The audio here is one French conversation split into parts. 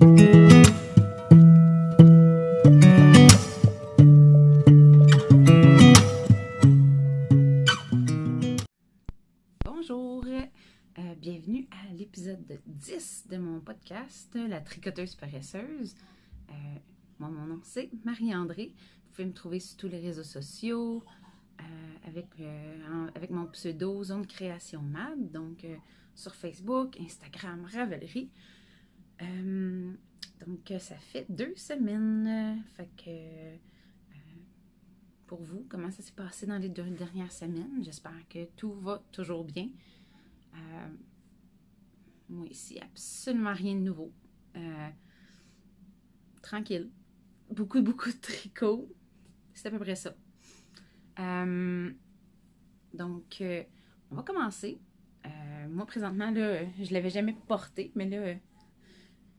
Bonjour, bienvenue à l'épisode 10 de mon podcast, La tricoteuse paresseuse. Moi, mon nom c'est Marie-André. Vous pouvez me trouver sur tous les réseaux sociaux avec mon pseudo Zone Création Mad, donc sur Facebook, Instagram, Ravelry. Donc ça fait 2 semaines, fait que pour vous, comment ça s'est passé dans les 2 dernières semaines? J'espère que tout va toujours bien. Moi ici, absolument rien de nouveau. Tranquille. Beaucoup de tricot. C'est à peu près ça. Donc, on va commencer. Moi, présentement, là, je l'avais jamais porté, mais là,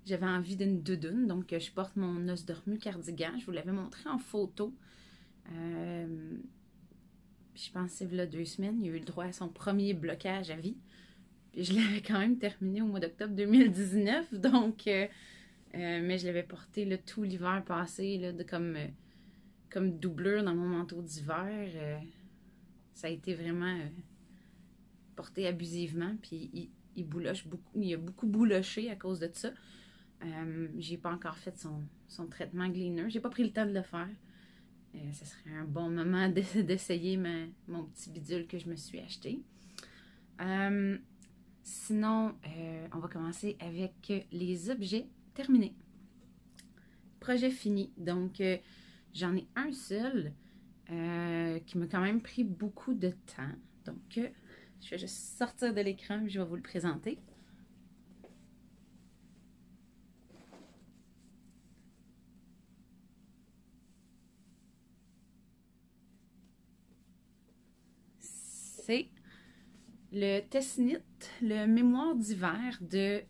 j'avais envie d'une doudoune. Donc, je porte mon os dormu cardigan. Je vous l'avais montré en photo. Puis je pense que c'est là 2 semaines, il a eu le droit à son premier blocage à vie. Puis je l'avais quand même terminé au mois d'octobre 2019, donc mais je l'avais porté là, tout l'hiver passé là, comme doublure dans mon manteau d'hiver. Ça a été vraiment porté abusivement, puis il bouloche beaucoup, il a beaucoup bouloché à cause de ça. J'ai pas encore fait son traitement Gleaner, j'ai pas pris le temps de le faire. Ce serait un bon moment d'essayer mon petit bidule que je me suis acheté. Sinon, on va commencer avec les objets terminés. Projet fini. Donc, j'en ai un seul qui m'a quand même pris beaucoup de temps. Donc, je vais juste sortir de l'écran et je vais vous le présenter. C'est le Tessnit, le mémoire d'hiver de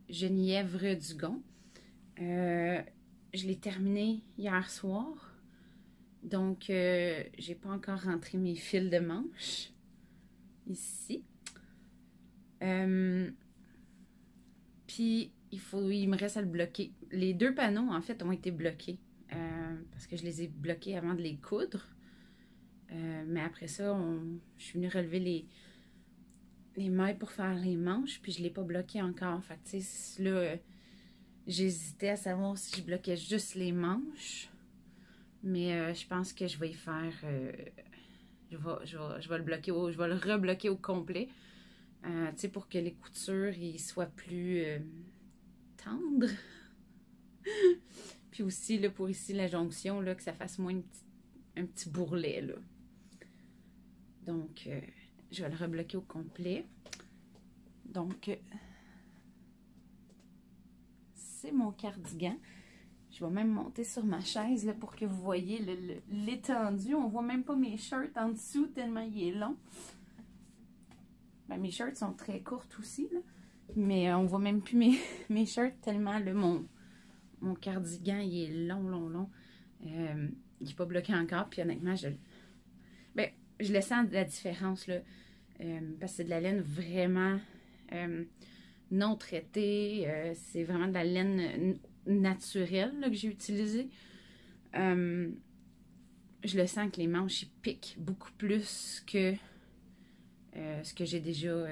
Genièvre Dugon. Je l'ai terminé hier soir. Donc, j'ai pas encore rentré mes fils de manche ici. Puis, il me reste à le bloquer. Les 2 panneaux, en fait, ont été bloqués parce que je les ai bloqués avant de les coudre. Mais après ça, je suis venue relever les mailles pour faire les manches, puis je ne l'ai pas bloqué encore. Fait que, tu sais, là, j'hésitais à savoir si je bloquais juste les manches. Mais je pense que je vais y faire... je vais le bloquer, je vais le rebloquer au complet. Tu sais, pour que les coutures ils soient plus tendres. Puis aussi, là, pour ici, la jonction, là, que ça fasse moins un petit bourrelet, là. Donc, je vais le rebloquer au complet. Donc, c'est mon cardigan. Je vais même monter sur ma chaise là, pour que vous voyez l'étendue. On voit même pas mes shirts en dessous tellement il est long. Ben, mes shirts sont très courtes aussi, là. Mais on voit même plus mes shirts tellement là, mon cardigan il est long. Il n'est pas bloqué encore. Puis honnêtement, je le sens de la différence là, parce que c'est de la laine vraiment non traitée. C'est vraiment de la laine naturelle là, que j'ai utilisée. Je le sens que les manches ils piquent beaucoup plus que ce que j'ai déjà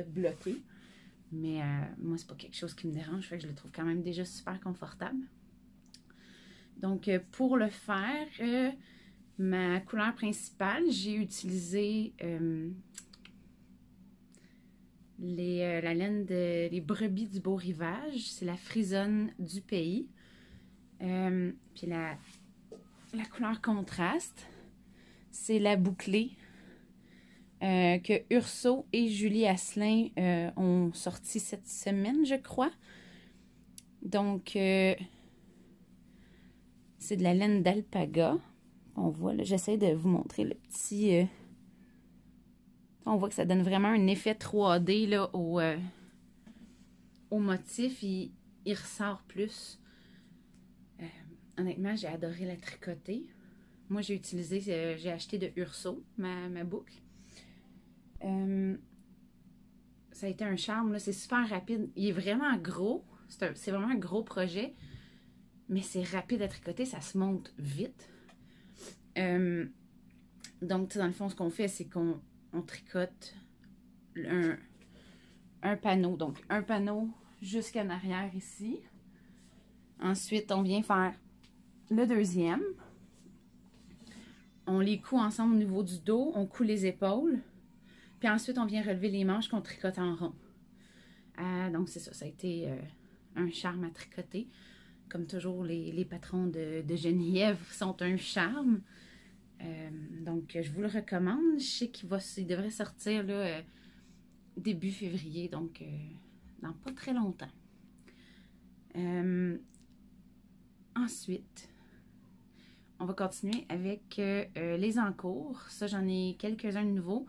bloqué. Mais moi, c'est pas quelque chose qui me dérange. Fait que je le trouve quand même déjà super confortable. Donc, pour le faire, ma couleur principale, j'ai utilisé la laine des brebis du Beau Rivage. C'est la frisonne du pays. Puis la couleur contraste, c'est la bouclée que Urso et Julie Asselin ont sorti cette semaine, je crois. Donc, c'est de la laine d'alpaga. On voit, là, j'essaie de vous montrer le petit... on voit que ça donne vraiment un effet 3D là, au motif. Il ressort plus. Honnêtement, j'ai adoré la tricoter. Moi, j'ai acheté de Urso, ma boucle. ça a été un charme, là. C'est super rapide. Il est vraiment gros. C'est vraiment un gros projet. Mais c'est rapide à tricoter. Ça se monte vite. Donc, dans le fond, ce qu'on fait, c'est qu'on tricote un panneau. Donc, un panneau jusqu'en arrière ici. Ensuite, on vient faire le deuxième. On les coud ensemble au niveau du dos. On coud les épaules. Puis ensuite, on vient relever les manches qu'on tricote en rond. Donc, c'est ça. Ça a été un charme à tricoter. Comme toujours, les patrons de Geneviève sont un charme. Donc, je vous le recommande. Je sais qu'il devrait sortir là, début février, donc dans pas très longtemps. Ensuite, on va continuer avec les encours. Ça, j'en ai quelques-uns de nouveaux.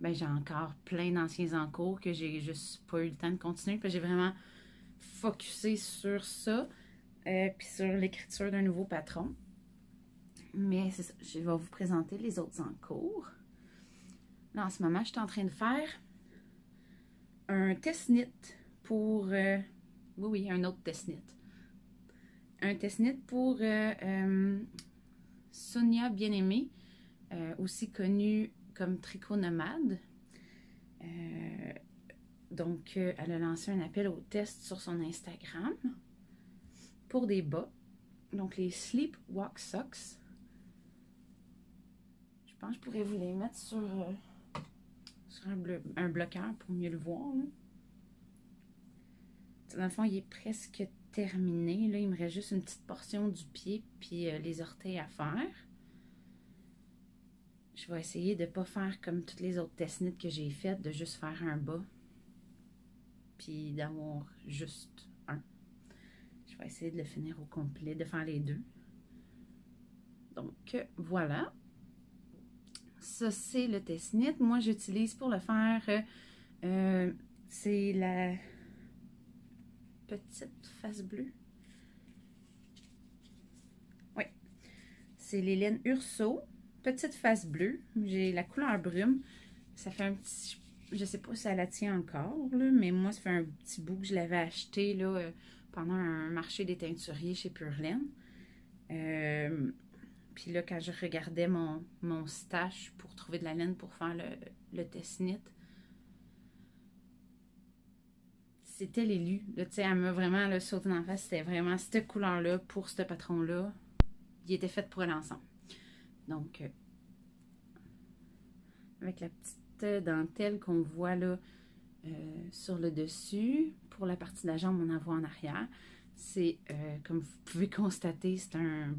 Ben, j'ai encore plein d'anciens encours que j'ai juste pas eu le temps de continuer. Puis j'ai vraiment focusé sur ça, puis sur l'écriture d'un nouveau patron. Mais c'est ça, je vais vous présenter les autres encours. Là, en ce moment, je suis en train de faire un test-knit pour... oui, un autre test-knit. Un test-knit pour Sonia Bien-Aimée, aussi connue comme Tricot Nomade. Donc, elle a lancé un appel au test sur son Instagram pour des bas. Donc, les Sleepwalk Socks. Je pense que je pourrais vous les mettre sur un bloqueur pour mieux le voir. Là. Dans le fond, il est presque terminé. Là, il me reste juste une petite portion du pied puis les orteils à faire. Je vais essayer de ne pas faire comme toutes les autres test-knits que j'ai faites, de juste faire un bas puis d'avoir juste un. Je vais essayer de le finir au complet, de faire les deux. Donc, voilà. Ça, c'est le test-knit. Moi, j'utilise pour le faire, c'est la petite face bleue. Oui. C'est les laines Urso. Petite face bleue. J'ai la couleur brume. Ça fait un petit... Je sais pas si ça la tient encore, là, mais moi, ça fait un petit bout que je l'avais acheté là, pendant un marché des teinturiers chez Pure Laine. Puis là, quand je regardais mon stash pour trouver de la laine pour faire le test-knit, c'était l'élu. Tu sais, elle m'a vraiment là, sauté dans la face. C'était vraiment cette couleur-là pour ce patron-là. Il était fait pour l'ensemble. Donc, avec la petite dentelle qu'on voit là sur le dessus, pour la partie de la jambe, on en voit en arrière. C'est, comme vous pouvez constater, c'est un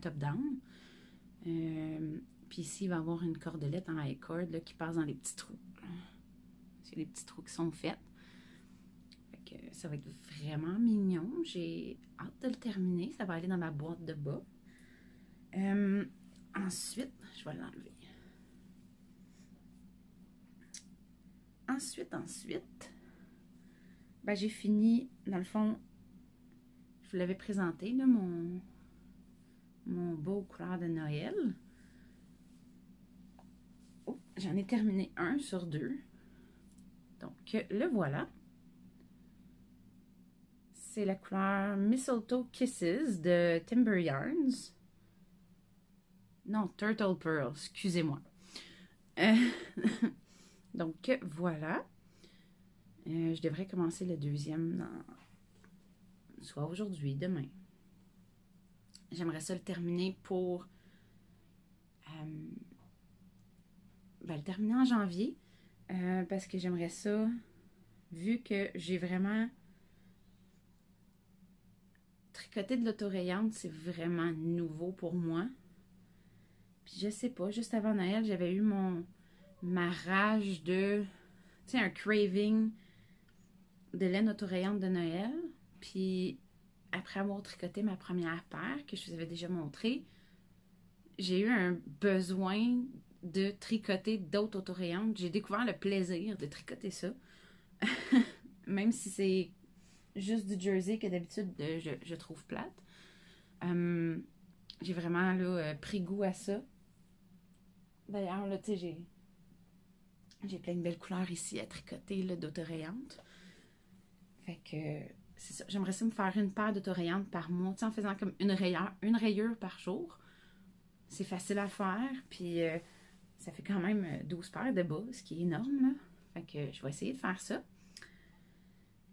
top-down. Puis ici, il va y avoir une cordelette en high cord là, qui passe dans les petits trous. C'est les petits trous qui sont faits. Fait que ça va être vraiment mignon. J'ai hâte de le terminer. Ça va aller dans ma boîte de bas. Ensuite, je vais l'enlever. Ensuite, ben, j'ai fini, dans le fond, je vous l'avais présenté, là, mon beau couleur de Noël. Oh, j'en ai terminé un sur deux. Donc, le voilà. C'est la couleur Mistletoe Kisses de Timber Yarns. Non, Turtle Pearl, excusez-moi. Donc, voilà. Je devrais commencer le deuxième soit aujourd'hui, demain. J'aimerais ça le terminer pour... le terminer en janvier. Parce que j'aimerais ça, vu que j'ai vraiment... Tricoter de l'autorayante, c'est vraiment nouveau pour moi. Puis je sais pas, juste avant Noël, j'avais eu ma rage de... Tu sais, un craving de laine autorayante de Noël. Puis après avoir tricoté ma première paire, que je vous avais déjà montré, j'ai eu un besoin de tricoter d'autres autorayantes. J'ai découvert le plaisir de tricoter ça. Même si c'est juste du jersey que d'habitude je trouve plate. J'ai vraiment là, pris goût à ça. D'ailleurs, là, tu sais, J'ai plein de belles couleurs ici à tricoter d'autorayantes. Fait que c'est ça. J'aimerais ça me faire une paire d'autorayantes par mois, en faisant comme une rayure par jour. C'est facile à faire, puis ça fait quand même 12 paires de bas, ce qui est énorme, là. Fait que je vais essayer de faire ça.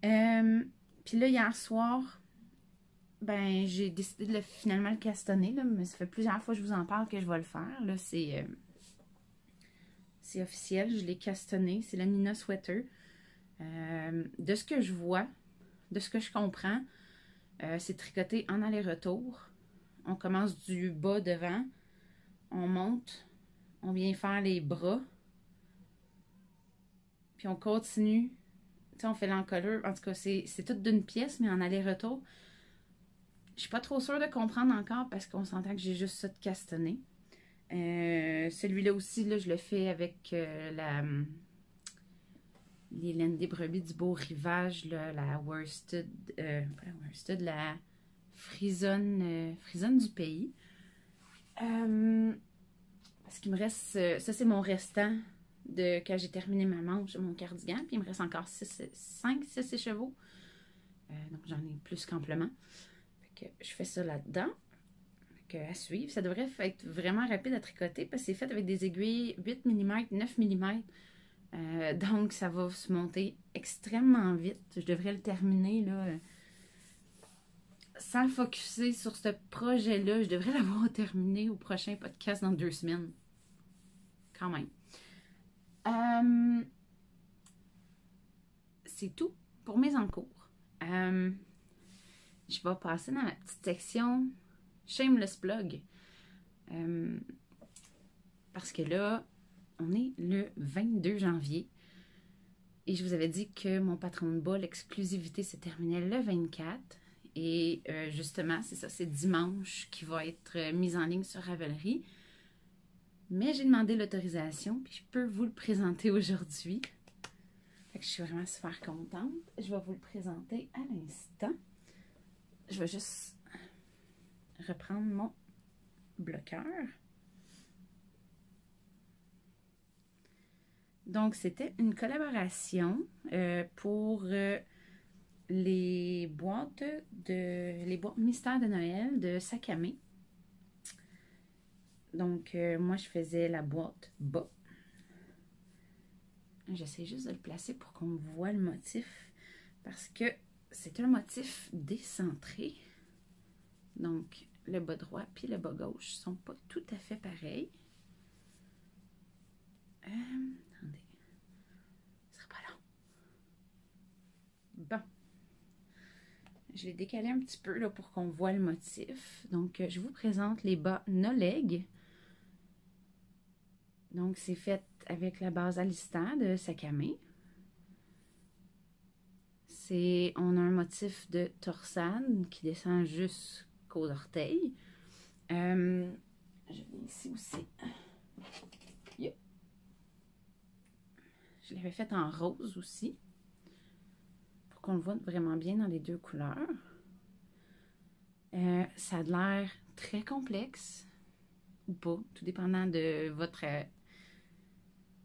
Puis là, hier soir, ben j'ai décidé de finalement le castonner, là, mais ça fait plusieurs fois que je vous en parle que je vais le faire. Là, c'est officiel, je l'ai castonné. C'est la Nina Sweater. De ce que je vois, de ce que je comprends, c'est tricoté en aller-retour. On commence du bas devant, on monte, on vient faire les bras, puis on continue. Tu sais, on fait l'encolure. En tout cas, c'est tout d'une pièce, mais en aller-retour. Je suis pas trop sûre de comprendre encore parce qu'on s'entend que j'ai juste ça de castonner. Celui-là aussi, là, je le fais avec les laines des brebis du Beau Rivage, là, la worsted, pas la worsted, la frisonne du pays. Parce qu'il me reste, ça c'est mon restant de quand j'ai terminé ma manche, mon cardigan, puis il me reste encore 5-6 écheveaux. Donc j'en ai plus qu'amplement. Fait que je fais ça là-dedans. À suivre. Ça devrait être vraiment rapide à tricoter parce que c'est fait avec des aiguilles 8 mm, 9 mm. Donc, ça va se monter extrêmement vite. Je devrais le terminer là, sans focusser sur ce projet-là. Je devrais l'avoir terminé au prochain podcast dans 2 semaines. Quand même. C'est tout pour mes encours. Je vais passer dans la petite section Shameless Plug. Parce que là, on est le 22 janvier. Et je vous avais dit que mon patron de bas, l'exclusivité, se terminait le 24. Et justement, c'est ça, c'est dimanche qui va être mise en ligne sur Ravelry. Mais j'ai demandé l'autorisation, puis je peux vous le présenter aujourd'hui. Fait que je suis vraiment super contente. Je vais vous le présenter à l'instant. Je vais juste reprendre mon bloqueur. Donc, c'était une collaboration pour les boîtes mystères de Noël de Sakame. Donc, moi, je faisais la boîte bas. J'essaie juste de le placer pour qu'on voit le motif parce que c'est un motif décentré. Donc, le bas droit puis le bas gauche ne sont pas tout à fait pareils. Attendez. Ce sera pas long. Bon. Je l'ai décalé un petit peu là, pour qu'on voit le motif. Donc, je vous présente les bas no leg. Donc, c'est fait avec la base Alista de Sakame. On a un motif de torsade qui descend jusqu'aux orteils. Je l'ai ici aussi. Yeah. Je l'avais fait en rose aussi. Pour qu'on le voit vraiment bien dans les deux couleurs. Ça a l'air très complexe. Ou pas, tout dépendant de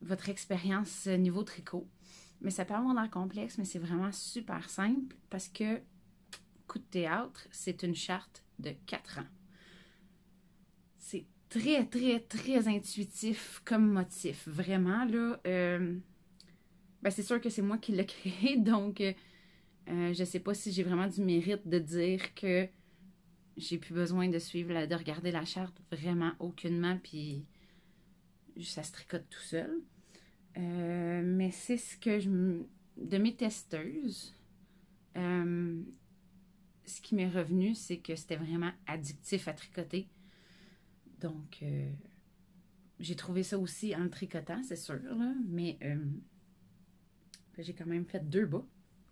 votre expérience niveau tricot. Mais ça peut avoir l'air complexe, mais c'est vraiment super simple parce que coup de théâtre, c'est une charte de 4 ans. C'est très, très, très intuitif comme motif. Vraiment, là, ben c'est sûr que c'est moi qui l'ai créé, donc je sais pas si j'ai vraiment du mérite de dire que j'ai plus besoin de regarder la charte, vraiment aucunement, puis ça se tricote tout seul. Mais c'est ce que de mes testeuses, ce qui m'est revenu, c'est que c'était vraiment addictif à tricoter. Donc, j'ai trouvé ça aussi en le tricotant, c'est sûr, là, mais j'ai quand même fait 2 bas.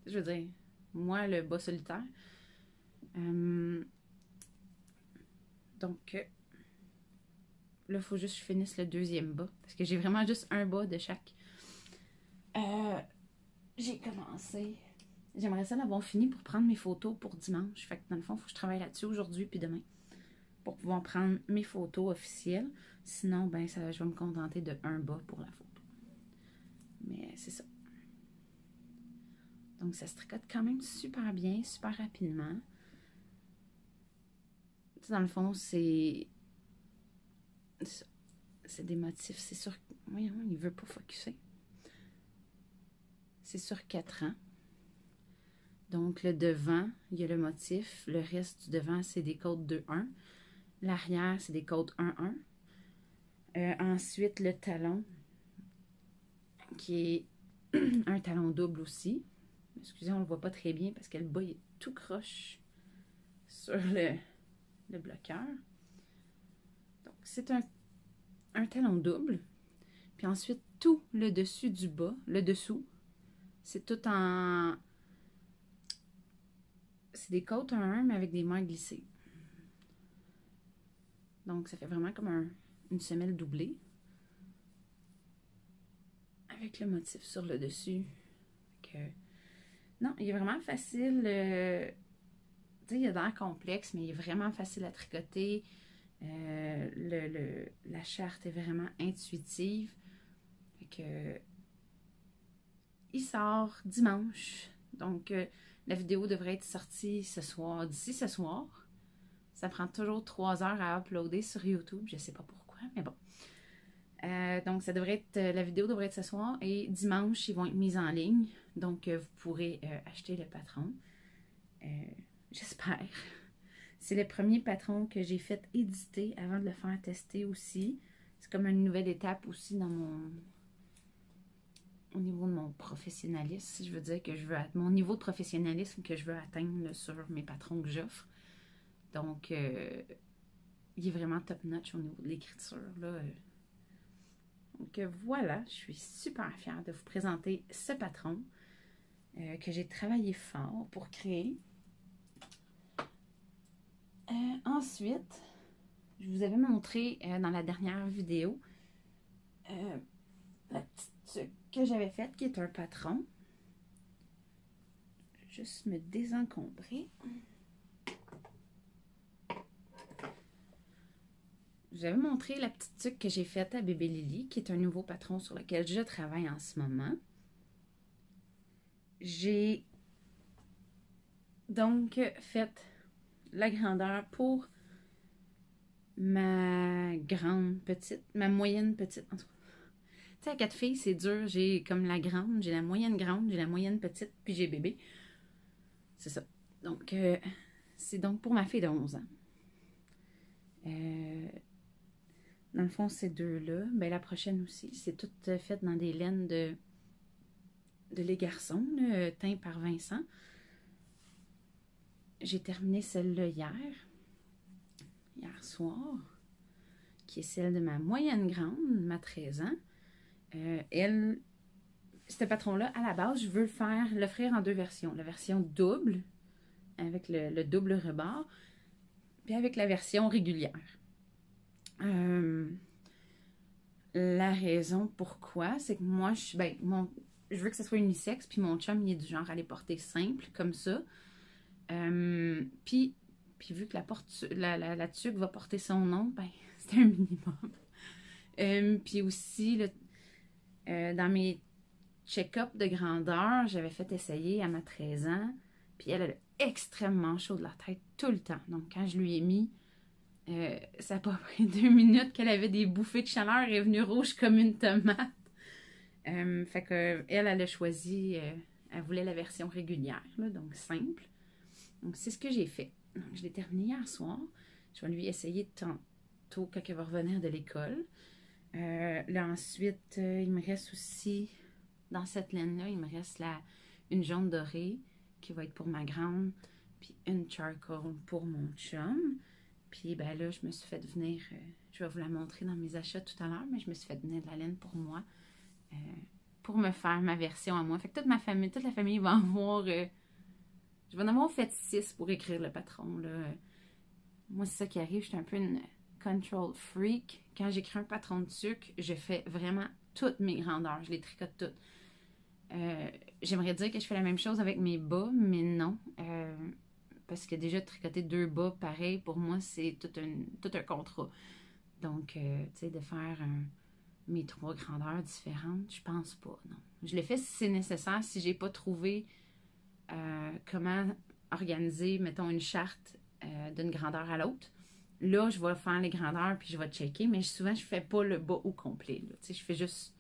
Je veux dire, moi, le bas solitaire. Donc, là, il faut juste que je finisse le 2e bas. Parce que j'ai vraiment juste un bas de chaque. J'ai commencé. J'aimerais ça l'avoir fini pour prendre mes photos pour dimanche. Fait que dans le fond, il faut que je travaille là-dessus aujourd'hui puis demain. Pour pouvoir prendre mes photos officielles. Sinon, ben, je vais me contenter de un bas pour la photo. Mais c'est ça. Donc, ça se tricote quand même super bien, super rapidement. Dans le fond, c'est des motifs. C'est sur... Voyons, il veut pas focusser. C'est sur 4 ans. Donc, le devant, il y a le motif. Le reste du devant, c'est des côtes 2-1. L'arrière, c'est des côtes 1-1. Ensuite, le talon, qui est un talon double aussi. Excusez, on ne le voit pas très bien parce que le bas est tout croche sur le bloqueur. Donc, c'est un talon double. Puis ensuite, tout le dessus du bas, le dessous, c'est tout en... C'est des côtes 1-1, mais avec des mailles glissées. Donc, ça fait vraiment comme une semelle doublée. Avec le motif sur le dessus. Non, il est vraiment facile. Tu sais, il a l'air complexe, mais il est vraiment facile à tricoter. La charte est vraiment intuitive. Il sort dimanche. Donc, la vidéo devrait être sortie ce soir, d'ici ce soir. Ça prend toujours 3 heures à uploader sur YouTube. Je ne sais pas pourquoi, mais bon. Donc, la vidéo devrait être ce soir et dimanche, ils vont être mis en ligne. Donc, vous pourrez acheter le patron. J'espère. C'est le premier patron que j'ai fait éditer avant de le faire tester aussi. C'est comme une nouvelle étape aussi dans au niveau de mon professionnalisme. Si je veux dire que mon niveau de professionnalisme que je veux atteindre là, sur mes patrons que j'offre. Donc, il est vraiment top notch au niveau de l'écriture là. Donc voilà, je suis super fière de vous présenter ce patron que j'ai travaillé fort pour créer. Ensuite, je vous avais montré dans la dernière vidéo la petite tuque que j'avais faite qui est un patron. Je vais juste me désencombrer. Je vous avais montré la petite tuque que j'ai faite à Bébé Lily, qui est un nouveau patron sur lequel je travaille en ce moment. J'ai donc fait la grandeur pour ma grande petite, ma moyenne petite. En tout cas, tu sais, à 4 filles, c'est dur. J'ai comme la grande, j'ai la moyenne grande, j'ai la moyenne petite, puis j'ai bébé. C'est ça. Donc, c'est donc pour ma fille de 11 ans. Dans le fond, ces deux-là, ben la prochaine aussi, c'est tout fait dans des laines de Les Garçons, là, teint par Vincent. J'ai terminé celle-là hier soir, qui est celle de ma moyenne grande, ma 13 ans. Elle, ce patron-là, à la base, je veux l'offrir en 2 versions. La version double, avec le double rebord, puis avec la version régulière. La raison pourquoi, c'est que moi, je veux que ce soit unisexe, puis mon chum, il est du genre à les porter simple, comme ça. Puis vu que la tuque va porter son nom, ben, c'est un minimum. Puis aussi, dans mes check-up de grandeur, j'avais fait essayer à ma 13 ans, puis elle a extrêmement chaud de la tête tout le temps. Donc, quand je lui ai mis, ça n'a pas pris 2 minutes qu'elle avait des bouffées de chaleur et est venue rouge comme une tomate. Fait que elle a choisi, elle voulait la version régulière, là, donc simple. Donc, c'est ce que j'ai fait. Donc, je l'ai terminé hier soir. Je vais lui essayer tantôt quand elle va revenir de l'école. Là, ensuite, il me reste aussi, dans cette laine-là, il me reste une jaune dorée qui va être pour ma grande, puis une charcoal pour mon chum. Puis, ben là, je me suis fait venir, je vais vous la montrer dans mes achats tout à l'heure, mais je me suis fait venir de la laine pour moi, pour me faire ma version à moi. Fait que toute la famille va avoir... je vais en avoir fait 6 pour écrire le patron, là. Moi, c'est ça qui arrive. Je suis un peu une control freak. Quand j'écris un patron de sucre, je fais vraiment toutes mes grandeurs. Je les tricote toutes. J'aimerais dire que je fais la même chose avec mes bas, mais non. Parce que déjà, tricoter 2 bas, pareil, pour moi, c'est tout un contrat. Donc, tu sais, de faire mes 3 grandeurs différentes. Je pense pas, non. Je le fais si c'est nécessaire, si j'ai pas trouvé comment organiser, mettons, une charte d'une grandeur à l'autre. Là, je vais faire les grandeurs puis je vais checker, mais souvent, je fais pas le bas au complet. Tu sais, je fais juste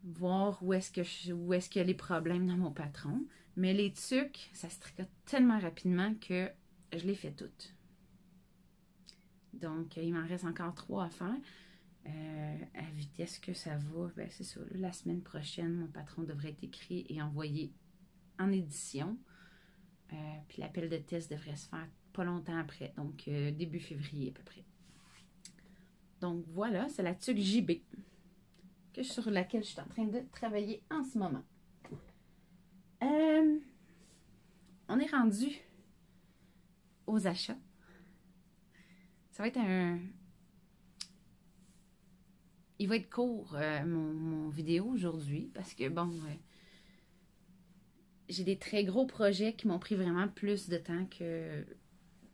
voir où est-ce qu'il y a les problèmes dans mon patron. Mais les tuques, ça se tricote tellement rapidement que je les fais toutes. Donc, il m'en reste encore 3 à faire. À vitesse que ça va, ben c'est ça. Là, la semaine prochaine, mon patron devrait être écrit et envoyé en édition. Puis l'appel de test devrait se faire pas longtemps après. Donc, début février à peu près. Donc, voilà, c'est la tuque JB sur laquelle je suis en train de travailler en ce moment. On est rendu aux achats. Ça va être il va être court, mon vidéo aujourd'hui, parce que, bon, j'ai des très gros projets qui m'ont pris vraiment plus de temps que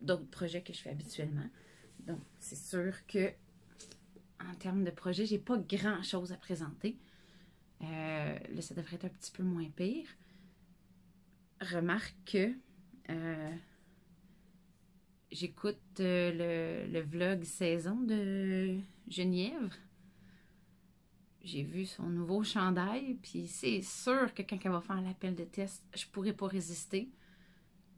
d'autres projets que je fais habituellement. Donc, c'est sûr que, en termes de projet, j'ai pas grand-chose à présenter. Là, ça devrait être un petit peu moins pire. Remarque que j'écoute le vlog saison de Genièvre. J'ai vu son nouveau chandail, puis c'est sûr que quand elle va faire l'appel de test, je pourrais pas résister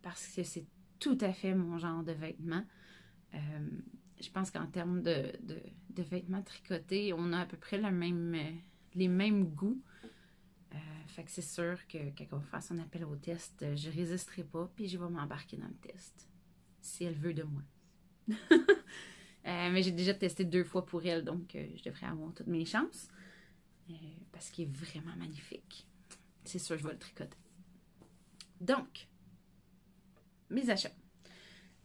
parce que c'est tout à fait mon genre de vêtements. Je pense qu'en termes de vêtements tricotés, on a à peu près les mêmes goûts. Fait que c'est sûr que quand elle va faire son appel au test, je résisterai pas, puis je vais m'embarquer dans le test, si elle veut de moi. Mais j'ai déjà testé 2 fois pour elle, donc je devrais avoir toutes mes chances. Parce qu'il est vraiment magnifique. C'est sûr, je vais le tricoter. Donc, mes achats.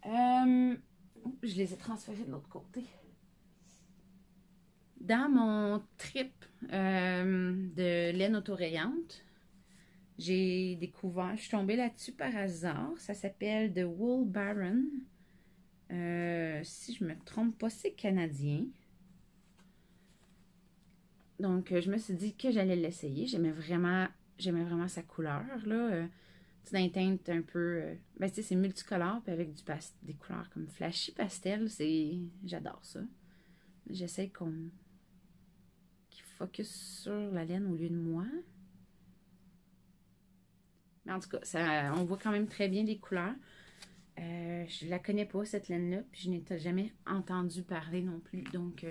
Je les ai transférés de l'autre côté. Dans mon trip de laine autorayante, j'ai découvert, je suis tombée là-dessus par hasard. Ça s'appelle The Wool Baron. Si je me trompe pas, c'est canadien. Donc, je me suis dit que j'allais l'essayer. J'aimais vraiment sa couleur, là. C'est une teinte un peu... ben, tu sais, c'est multicolore, puis avec des couleurs comme flashy pastel. J'adore ça. J'essaie qu'il focus sur la laine au lieu de moi. Mais en tout cas, on voit quand même très bien les couleurs. Je la connais pas, cette laine-là, puis je n'ai jamais entendu parler non plus. Donc...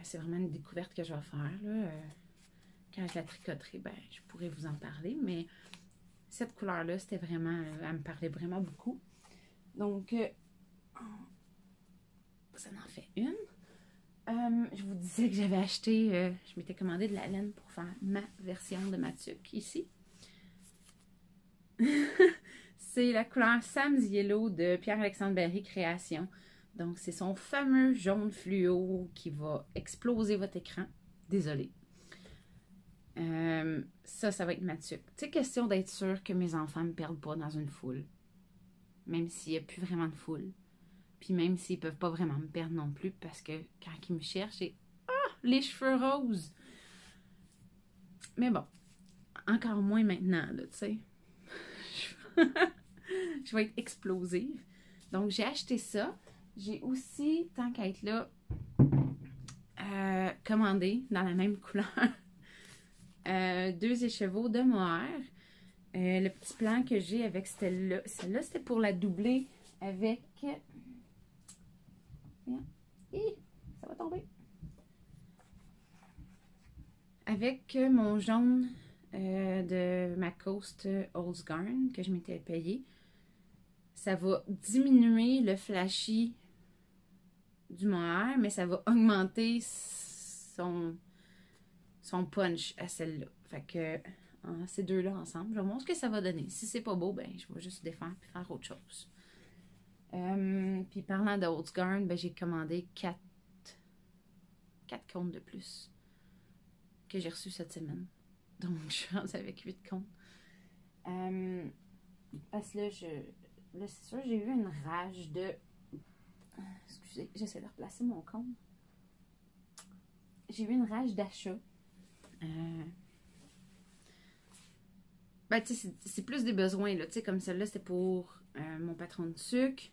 c'est vraiment une découverte que je vais faire, là. Quand je la tricoterai, ben, je pourrais vous en parler. Mais cette couleur-là, c'était vraiment... elle me parlait vraiment beaucoup. Donc, ça en fait une. Je vous disais que j'avais acheté... je m'étais commandé de la laine pour faire ma version de ma tuque, ici. C'est la couleur Sam's Yellow de Pierre-Alexandre Berry Création. Donc, c'est son fameux jaune fluo qui va exploser votre écran. Désolée. Ça va être ma tuque. Tu sais, question d'être sûr que mes enfants ne me perdent pas dans une foule. Même s'il n'y a plus vraiment de foule. Puis même s'ils ne peuvent pas vraiment me perdre non plus, parce que quand ils me cherchent, j'ai les cheveux roses. Mais bon, encore moins maintenant, là, tu sais. Je vais être explosive. Donc, j'ai acheté ça. J'ai aussi, tant qu'à être là, commandé dans la même couleur 2 écheveaux de mohair. Le petit plan que j'ai avec celle-là, c'était pour la doubler avec... ça va tomber. Avec mon jaune de ma Coast Old Garn que je m'étais payé. Ça va diminuer le flashy du mohair, mais ça va augmenter son punch à celle-là. Fait que ces deux-là ensemble, je vais voir ce que ça va donner. Si c'est pas beau, ben je vais juste défaire et faire autre chose. Puis parlant de Old Garn, ben j'ai commandé 4 comptes de plus que j'ai reçu cette semaine. Donc je suis rendue avec 8 comptes. Parce que là, c'est sûr, j'ai eu une rage de... Excusez, j'essaie de replacer mon compte. j'ai eu une rage d'achat. Ben, tu sais, c'est plus des besoins, là. Tu sais, comme celle-là, c'était pour mon patron de sucre.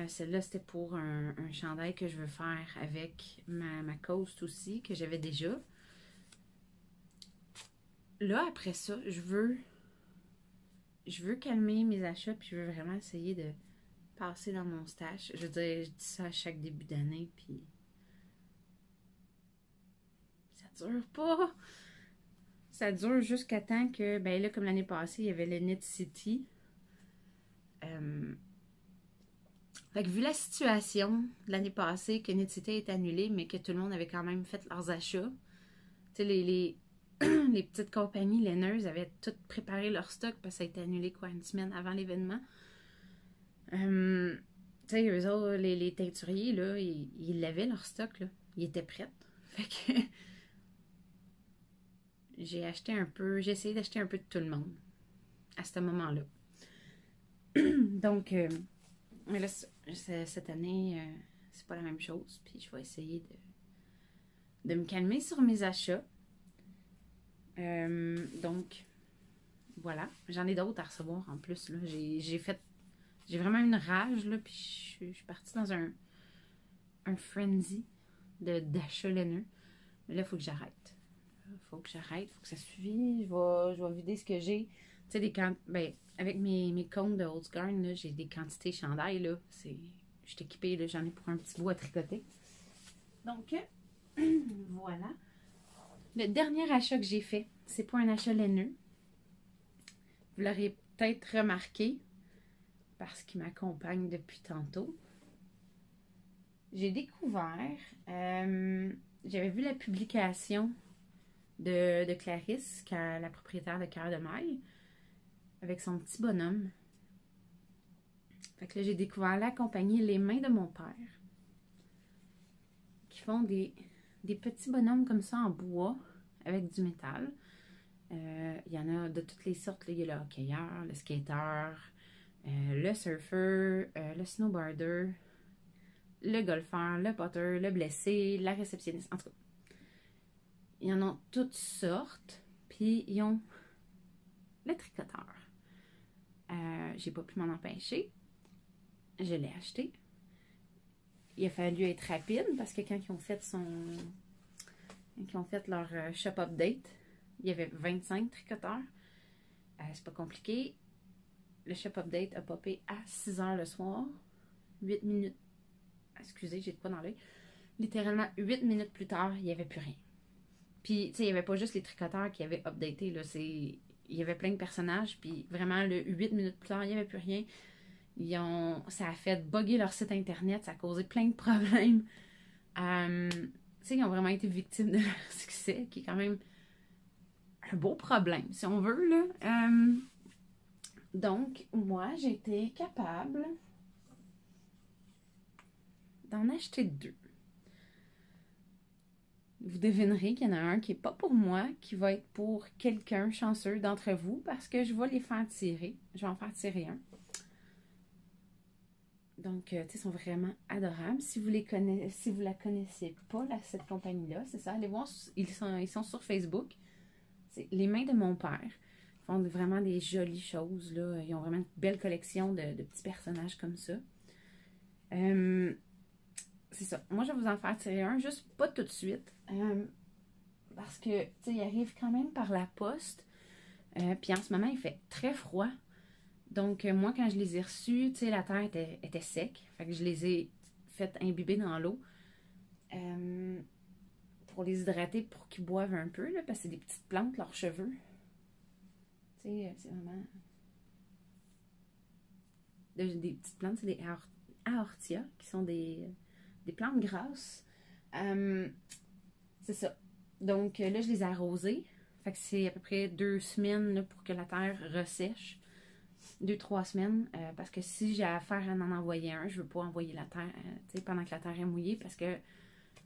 Celle-là, c'était pour un chandail que je veux faire avec ma Coast aussi, que j'avais déjà. Là, après ça, je veux calmer mes achats, puis je veux vraiment essayer de passer dans mon stash. Je veux dire, je dis ça à chaque début d'année, puis ça dure pas. Ça dure jusqu'à temps que, ben là, comme l'année passée, il y avait le Knit City. Fait que vu la situation de l'année passée, que Knit City est annulé, mais que tout le monde avait quand même fait leurs achats, tu sais, les petites compagnies laineuses avaient toutes préparé leur stock parce que ça a été annulé, quoi, une semaine avant l'événement. Tu sais, eux autres, les teinturiers, là, ils lavaient leur stock, là. Ils étaient prêts. Fait que j'ai essayé d'acheter un peu de tout le monde à ce moment-là. Donc, mais là, cette année, c'est pas la même chose. Puis je vais essayer de me calmer sur mes achats. Donc, voilà. J'en ai d'autres à recevoir en plus. Là. J'ai vraiment une rage, là, puis je suis partie dans un frenzy d'achat laineux. Mais là, il faut que j'arrête. Faut que que ça suffise. Je vais vider ce que j'ai. Tu sais, ben, avec mes comptes de Old Garden, j'ai des quantités chandail, là. Je suis équipée, là, j'en ai pour un petit bout à tricoter. Donc, voilà. Le dernier achat que j'ai fait, c'est pas un achat laineux. Vous l'aurez peut-être remarqué, parce qu'il m'accompagne depuis tantôt. J'ai découvert, j'avais vu la publication de Clarisse, la propriétaire de Cœur de Maille, avec son petit bonhomme. Fait que là, j'ai découvert la compagnie Les Mains de mon père, qui font des petits bonhommes comme ça en bois, avec du métal. Il y en a de toutes les sortes. Là. Il y a le hockeyeur, le skater, le surfer, le snowboarder, le golfeur, le potter, le blessé, la réceptionniste. En tout cas, il y en a toutes sortes. Puis, ils ont le tricoteur. J'ai pas pu m'en empêcher. Je l'ai acheté. Il a fallu être rapide parce que quand ils ont fait leur shop update, il y avait 25 tricoteurs. C'est pas compliqué. Le shop update a popé à 6 h le soir. 8 minutes. Excusez, j'ai de quoi dans l'œil. Littéralement, 8 minutes plus tard, il n'y avait plus rien. Puis, tu sais, il n'y avait pas juste les tricoteurs qui avaient updaté. Là, il y avait plein de personnages. Puis, vraiment, le 8 minutes plus tard, il n'y avait plus rien. Ça a fait bugger leur site internet. Ça a causé plein de problèmes. Tu sais, ils ont vraiment été victimes de leur succès, qui est quand même un beau problème, si on veut, là. Donc, moi, j'ai été capable d'en acheter 2. Vous devinerez qu'il y en a un qui n'est pas pour moi, qui va être pour quelqu'un chanceux d'entre vous, parce que je vais les faire tirer. Je vais en faire tirer un. Donc, tu sais, ils sont vraiment adorables. Si vous la connaissez pas, cette compagnie-là, c'est ça. Allez voir, ils sont sur Facebook. C'est Les Mains de mon père. Ils font vraiment des jolies choses, là. Ils ont vraiment une belle collection de petits personnages comme ça. C'est ça. Moi, je vais vous en faire tirer un, juste pas tout de suite. Parce que, tu sais, il arrive quand même par la poste. Puis en ce moment, il fait très froid. Donc, moi, quand je les ai reçus, tu sais, la terre était sec. Fait que je les ai fait imbiber dans l'eau. Pour les hydrater, pour qu'ils boivent un peu, là, parce que c'est des petites plantes, leurs cheveux. Tu sais, c'est vraiment... Des petites plantes, c'est des aortia, qui sont des plantes grasses. C'est ça. Donc, là, je les ai arrosées. Fait que c'est à peu près 2 semaines là, pour que la terre ressèche. 2-3 semaines. Parce que si j'ai affaire à en envoyer un, je veux pas envoyer la terre pendant que la terre est mouillée. Parce que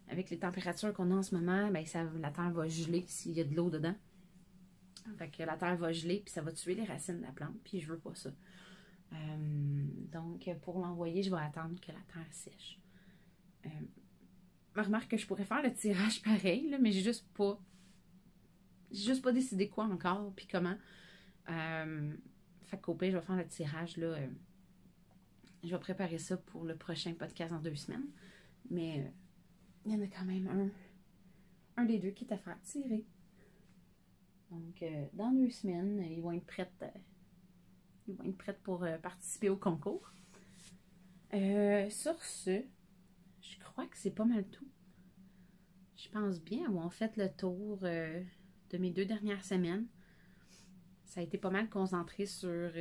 avec les températures qu'on a en ce moment, ben, la terre va geler s'il y a de l'eau dedans. Fait que la terre va geler, puis ça va tuer les racines de la plante. Puis je veux pas ça. Donc, pour l'envoyer, je vais attendre que la terre sèche. remarque que je pourrais faire le tirage pareil, là, mais j'ai juste pas décidé quoi encore, puis comment. Fait qu'au pire, je vais faire le tirage, là. Je vais préparer ça pour le prochain podcast dans 2 semaines. Mais il y en a quand même un des deux qui est à faire tirer. Donc, dans 2 semaines, ils vont être prêts pour participer au concours. Sur ce, je crois que c'est pas mal tout. Je pense bien avoir fait le tour de mes 2 dernières semaines. Ça a été pas mal concentré sur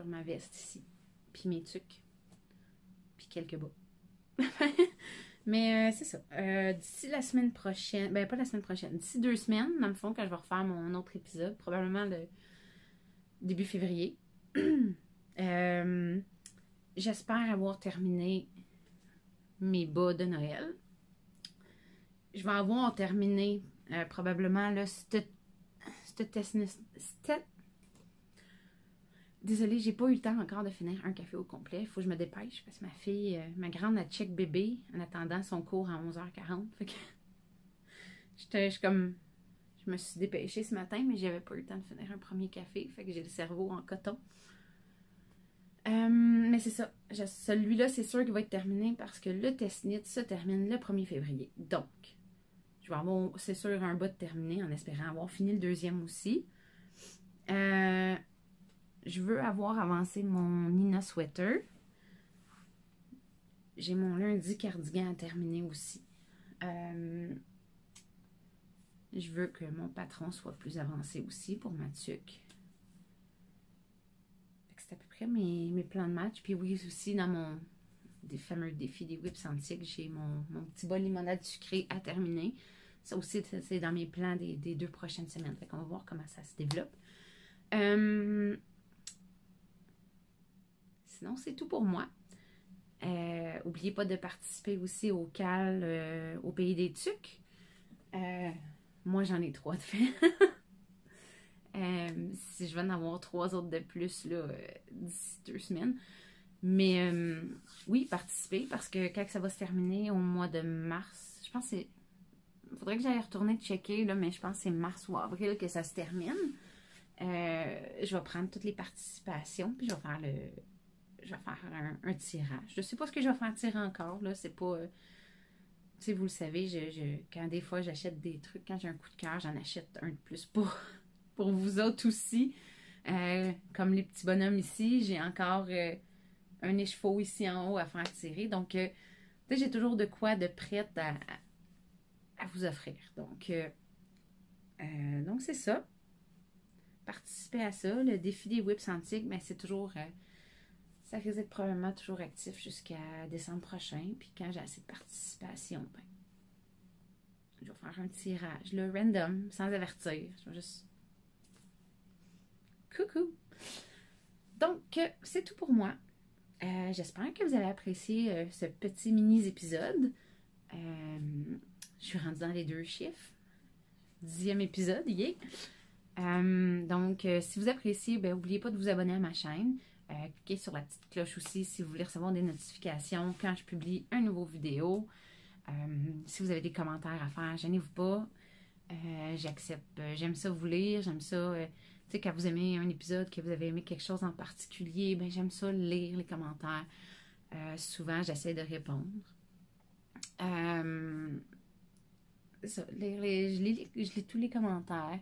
ma veste ici. Puis mes tucs. Puis quelques bas. Mais c'est ça. D'ici la semaine prochaine, ben pas la semaine prochaine, d'ici 2 semaines, dans le fond, quand je vais refaire mon autre épisode, probablement le début février, j'espère avoir terminé mes bas de Noël. Je vais avoir terminé probablement là, Désolée, j'ai pas eu le temps encore de finir un café au complet. Il faut que je me dépêche parce que ma fille, ma grande, elle check bébé en attendant son cours à 11h40. Fait que je me suis dépêchée ce matin, mais j'avais pas eu le temps de finir un premier café. Fait que j'ai le cerveau en coton. Mais c'est ça. Celui-là, c'est sûr qu'il va être terminé parce que le test-NIT se termine le 1er février. Donc, je vais avoir, c'est sûr, un bas de terminé en espérant avoir fini le 2e aussi. Je veux avoir avancé mon Nina Sweater. J'ai mon lundi cardigan à terminer aussi. Je veux que mon patron soit plus avancé aussi pour ma tuque. C'est à peu près mes plans de match. Puis oui, aussi dans des fameux défis des whips antiques, j'ai mon petit bol limonade sucrée à terminer. Ça aussi, c'est dans mes plans des 2 prochaines semaines. Fait qu'on va voir comment ça se développe. Sinon, c'est tout pour moi. N'oubliez pas de participer aussi au CAL au Pays des Tucs. Moi, j'en ai 3 de fait. Si je vais en avoir 3 autres de plus d'ici 2 semaines. Mais oui, participer parce que quand ça va se terminer au mois de mars, je pense que c'est... Il faudrait que j'aille retourner checker, là, mais je pense que c'est mars ou avril que ça se termine. Je vais prendre toutes les participations puis je vais faire un tirage. Je sais pas ce que je vais faire tirer encore, là. C'est pas... tu sais, vous le savez, quand des fois j'achète des trucs, quand j'ai un coup de cœur, j'en achète un de plus pour vous autres aussi. Comme les petits bonhommes ici, j'ai encore un écheveau ici en haut à faire tirer. Donc, tu sais, j'ai toujours de quoi de prête à vous offrir. Donc c'est ça. Participer à ça. Le défi des whips antiques, ben, c'est toujours... ça risque d'être probablement toujours actif jusqu'à décembre prochain. Puis quand j'ai assez de participation, ben, je vais faire un tirage, là, random, sans avertir. Je vais juste... Coucou! Donc, c'est tout pour moi. J'espère que vous avez apprécié ce petit mini-épisode. Je suis rendue dans les 2 chiffres. 10e épisode, yeah! Donc, si vous appréciez, ben, n'oubliez pas de vous abonner à ma chaîne. Cliquez sur la petite cloche aussi si vous voulez recevoir des notifications quand je publie un nouveau vidéo. Si vous avez des commentaires à faire, gênez-vous pas. J'accepte. J'aime ça vous lire. J'aime ça, tu sais, quand vous aimez un épisode, que vous avez aimé quelque chose en particulier, ben, j'aime ça lire les commentaires. Souvent, j'essaie de répondre. Ça, je lis tous les commentaires.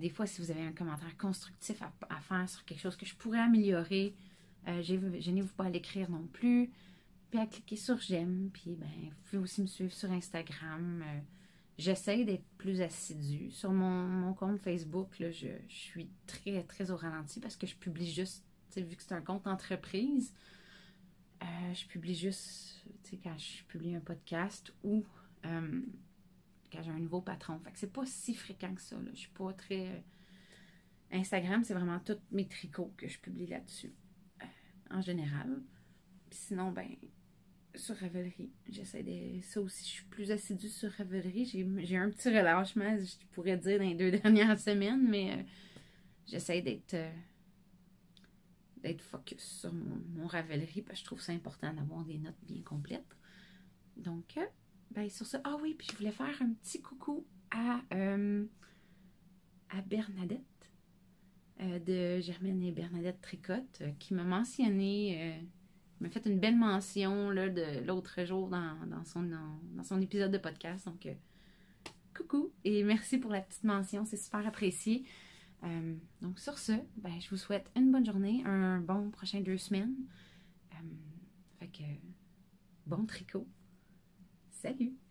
Des fois, si vous avez un commentaire constructif à faire sur quelque chose que je pourrais améliorer, gênez-vous pas à l'écrire non plus. Puis à cliquer sur j'aime. Puis ben, vous pouvez aussi me suivre sur Instagram. J'essaie d'être plus assidue. Sur mon compte Facebook, là, je suis très, très au ralenti parce que je publie juste, vu que c'est un compte entreprise, je publie juste quand je publie un podcast ou quand j'ai un nouveau patron. Fait que c'est pas si fréquent que ça, là. Je suis pas très... Instagram, c'est vraiment tous mes tricots que je publie là-dessus, en général. Puis sinon, ben, sur Ravelry, j'essaie de... Ça aussi, je suis plus assidue sur Ravelry. J'ai un petit relâchement, je pourrais dire, dans les 2 dernières semaines, mais j'essaie d'être d'être focus sur mon Ravelry, parce que je trouve ça important d'avoir des notes bien complètes. Donc, ben sur ça, ah oui, puis je voulais faire un petit coucou à Bernadette, de Germaine et Bernadette Tricotte, qui m'a mentionné, m'a fait une belle mention là, de l'autre jour dans son épisode de podcast. Donc, coucou et merci pour la petite mention, c'est super apprécié. Donc sur ce, ben, je vous souhaite une bonne journée, un bon prochain 2 semaines. Fait que bon tricot. Salut!